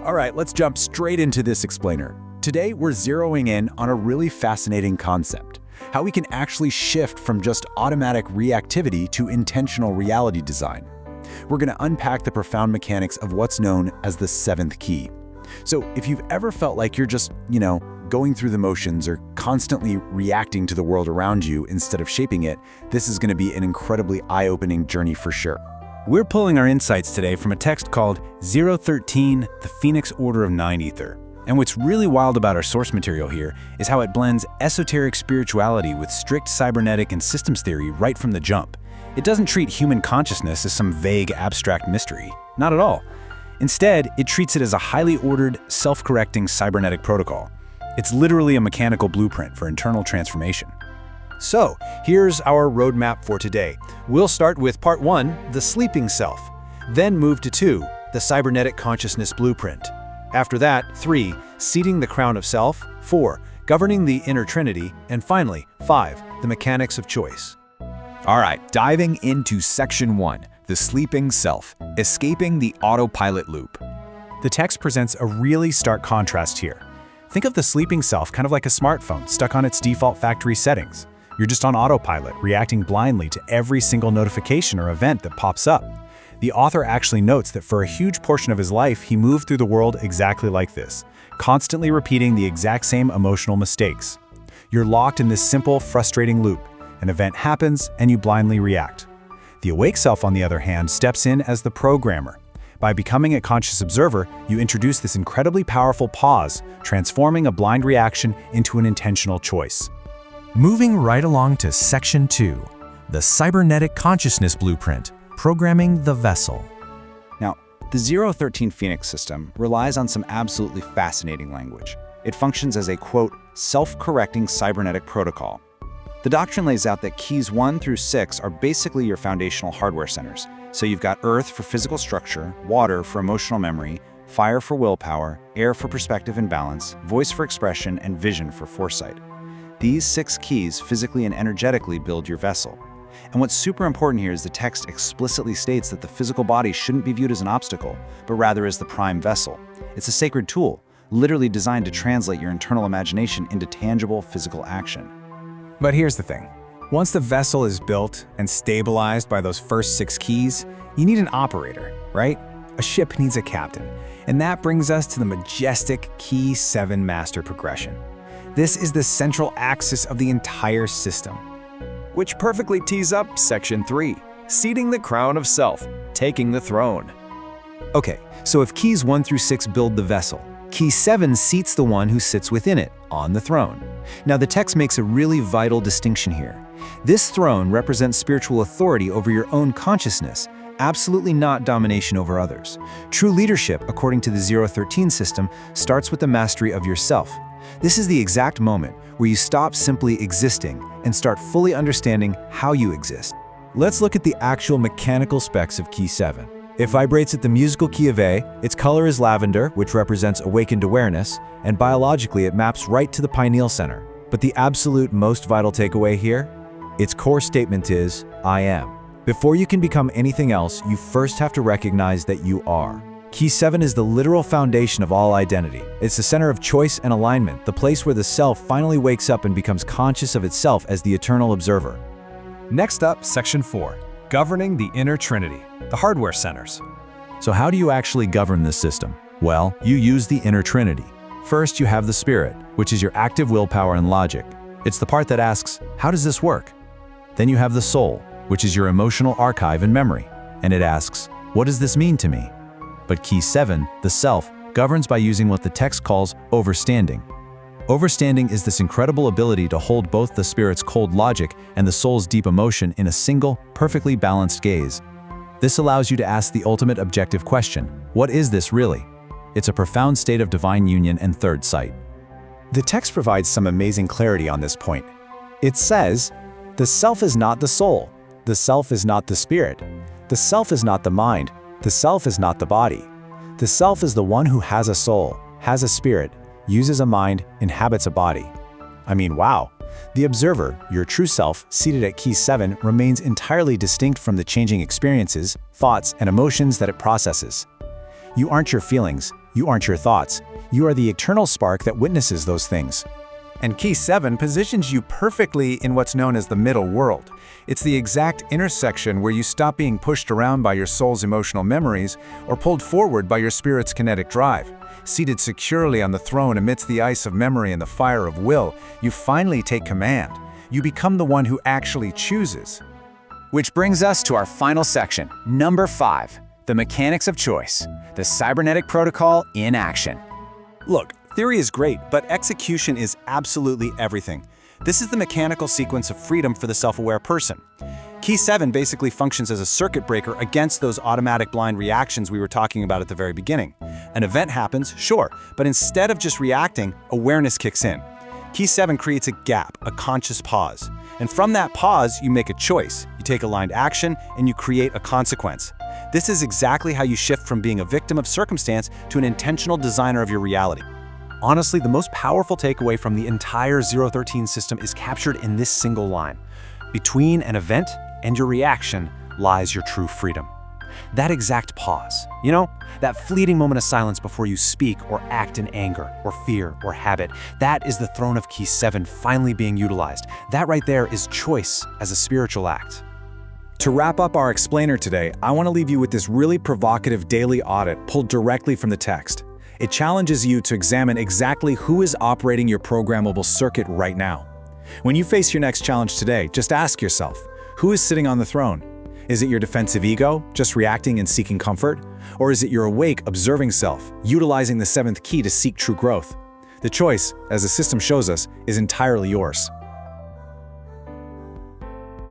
All right, let's jump straight into this explainer. Today, we're zeroing in on a really fascinating concept: how we can actually shift from just automatic reactivity to intentional reality design. We're going to unpack the profound mechanics of what's known as the seventh key. So if you've ever felt like you're just, going through the motions or constantly reacting to the world around you instead of shaping it, this is going to be an incredibly eye-opening journey for sure. We're pulling our insights today from a text called 013, the Phoenix Order of Nine Ether. And what's really wild about our source material here is how it blends esoteric spirituality with strict cybernetic and systems theory right from the jump. It doesn't treat human consciousness as some vague, abstract mystery. Not at all. Instead, it treats it as a highly ordered, self-correcting cybernetic protocol. It's literally a mechanical blueprint for internal transformation. So, here's our roadmap for today. We'll start with Part 1, the sleeping self. Then move to 2, the cybernetic consciousness blueprint. After that, 3, seating the crown of self. 4, governing the inner trinity. And finally, 5, the mechanics of choice. All right, diving into Section 1, the sleeping self, escaping the autopilot loop. The text presents a really stark contrast here. Think of the sleeping self kind of like a smartphone stuck on its default factory settings. You're just on autopilot, reacting blindly to every single notification or event that pops up. The author actually notes that for a huge portion of his life, he moved through the world exactly like this, constantly repeating the exact same emotional mistakes. You're locked in this simple, frustrating loop. An event happens, and you blindly react. The awake self, on the other hand, steps in as the programmer. By becoming a conscious observer, you introduce this incredibly powerful pause, transforming a blind reaction into an intentional choice. Moving right along to Section 2, the cybernetic consciousness blueprint, programming the vessel. Now, the 013 Phoenix system relies on some absolutely fascinating language. It functions as a, quote, self-correcting cybernetic protocol. The doctrine lays out that keys 1 through 6 are basically your foundational hardware centers. So you've got earth for physical structure, water for emotional memory, fire for willpower, air for perspective and balance, voice for expression, and vision for foresight. These 6 keys physically and energetically build your vessel. And what's super important here is the text explicitly states that the physical body shouldn't be viewed as an obstacle, but rather as the prime vessel. It's a sacred tool, literally designed to translate your internal imagination into tangible physical action. But here's the thing. Once the vessel is built and stabilized by those first 6 keys, you need an operator, right? A ship needs a captain. And that brings us to the majestic Key 7 master progression. This is the central axis of the entire system. Which perfectly tees up Section 3, seating the crown of self, taking the throne. Okay, so if keys 1 through 6 build the vessel, Key 7 seats the one who sits within it, on the throne. Now the text makes a really vital distinction here. This throne represents spiritual authority over your own consciousness, absolutely not domination over others. True leadership, according to the 013 system, starts with the mastery of yourself. This is the exact moment where you stop simply existing and start fully understanding how you exist. Let's look at the actual mechanical specs of Key 7. It vibrates at the musical key of A, its color is lavender, which represents awakened awareness, and biologically it maps right to the pineal center. But the absolute most vital takeaway here? Its core statement is, I am. Before you can become anything else, you first have to recognize that you are. Key 7 is the literal foundation of all identity. It's the center of choice and alignment, the place where the self finally wakes up and becomes conscious of itself as the eternal observer. Next up, Section 4, governing the inner trinity, the hardware centers. So how do you actually govern this system? Well, you use the inner trinity. First, you have the spirit, which is your active willpower and logic. It's the part that asks, how does this work? Then you have the soul, which is your emotional archive and memory, and it asks, what does this mean to me? But Key 7, the self, governs by using what the text calls overstanding. Overstanding is this incredible ability to hold both the spirit's cold logic and the soul's deep emotion in a single, perfectly balanced gaze. This allows you to ask the ultimate objective question, what is this really? It's a profound state of divine union and third sight. The text provides some amazing clarity on this point. It says, the self is not the soul. The self is not the spirit. The self is not the mind. The self is not the body. The self is the one who has a soul, has a spirit, uses a mind, inhabits a body. I mean, wow. The observer, your true self, seated at Key 7, remains entirely distinct from the changing experiences, thoughts, and emotions that it processes. You aren't your feelings, You aren't your thoughts. You are the eternal spark that witnesses those things. And Key 7 positions you perfectly in what's known as the middle world. It's the exact intersection where you stop being pushed around by your soul's emotional memories or pulled forward by your spirit's kinetic drive. Seated securely on the throne amidst the ice of memory and the fire of will, you finally take command. You become the one who actually chooses. Which brings us to our final section, number 5, the mechanics of choice, the cybernetic protocol in action. Look, theory is great, but execution is absolutely everything. This is the mechanical sequence of freedom for the self-aware person. Key 7 basically functions as a circuit breaker against those automatic blind reactions we were talking about at the very beginning. An event happens, sure, but instead of just reacting, awareness kicks in. Key 7 creates a gap, a conscious pause. And from that pause, you make a choice. You take aligned action, and you create a consequence. This is exactly how you shift from being a victim of circumstance to an intentional designer of your reality. Honestly, the most powerful takeaway from the entire 013 system is captured in this single line. Between an event and your reaction lies your true freedom. That exact pause, that fleeting moment of silence before you speak or act in anger or fear or habit, that is the throne of Key 7 finally being utilized. That right there is choice as a spiritual act. To wrap up our explainer today, I want to leave you with this really provocative daily audit pulled directly from the text. It challenges you to examine exactly who is operating your programmable circuit right now. When you face your next challenge today, just ask yourself, who is sitting on the throne? Is it your defensive ego, just reacting and seeking comfort? Or is it your awake, observing self, utilizing the 7th key to seek true growth? The choice, as the system shows us, is entirely yours.